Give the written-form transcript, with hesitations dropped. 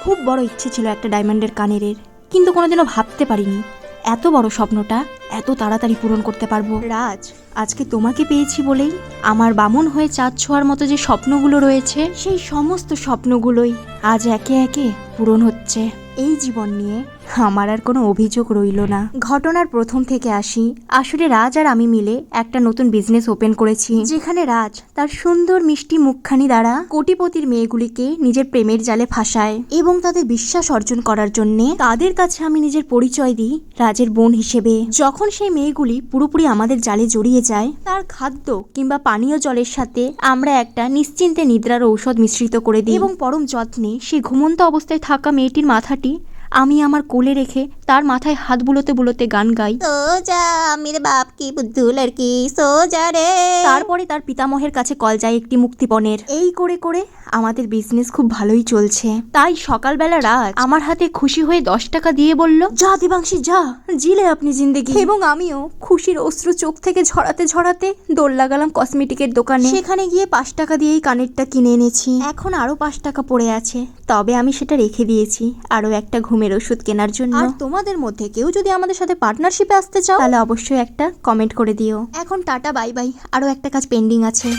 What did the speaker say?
খুব বড় ইচ্ছে ছিল একটা ডায়মন্ডের কানের, কিন্তু কোনোদিনও ভাবতে পারিনি এত বড় স্বপ্নটা এত তাড়াতাড়ি পূরণ করতে পারবো। রাজ, আজকে তোমাকে পেয়েছি বলেই আমার বামুন হয়ে চাঁদ ছোঁয়ার মতো যে স্বপ্নগুলো রয়েছে সেই সমস্ত স্বপ্নগুলোই আজ একে একে পূরণ হচ্ছে। এই জীবন নিয়ে আমার আর কোনো অভিযোগ রইল না। ঘটনার প্রথম থেকে আসি। আসলে রাজ আর আমি মিলে একটা নতুন বিজনেস ওপেন করেছি, যেখানে রাজ তার সুন্দর মিষ্টি মুখখানি দ্বারা কোটিপতির মেয়েগুলিকে নিজের প্রেমের জালে ফাঁসায় এবং তাদের বিশ্বাস অর্জন করার জন্য তাদের কাছে আমি নিজের পরিচয় দিই রাজের বোন হিসেবে। যখন সেই মেয়েগুলি পুরোপুরি আমাদের জালে জড়িয়ে যায়, তার খাদ্য কিংবা পানীয় জলের সাথে আমরা একটা নিশ্চিন্তে নিদ্রার ঔষধ মিশ্রিত করে দিই এবং পরম যত্নে সেই ঘুমন্ত অবস্থায় থাকা মেয়েটির মাথাটি আমি আমার কোলে রেখে তার মাথায় হাত বুলোতে বুলোতে গান গাই, সোজা আমির বাপ কি বুদ্ধু লড়কি সোজা রে। তারপরে তার পিতামহের কাছে কল যায় একটি মুক্তিপণের। এই করে করে আমাদের বিজনেস খুব ভালোই চলছে। তাই সকালবেলা রাজ আমার হাতে খুশি হয়ে 10 টাকা দিয়ে বলল, যা দিবাংশী যা, জিলে আপনি জিন্দেগি। এবং আমিও খুশির অশ্রু চোখ থেকে ঝরাতে ঝরাতে দৌড় লাগালাম কসমেটিকের দোকানে। সেখানে গিয়ে 5 টাকা দিয়েই কানেরটা কিনে এনেছি। এখন আরো 5 টাকা পড়ে আছে, তবে আমি সেটা রেখে দিয়েছি আরো একটা ঘুমের ওষুধ কেনার জন্য। আর তোমাদের মধ্যে কেউ যদি আমাদের সাথে পার্টনারশিপে আসতে চাও তাহলে অবশ্যই একটা কমেন্ট করে দিও। এখন টাটা বাই বাই, আরো একটা কাজ পেন্ডিং আছে।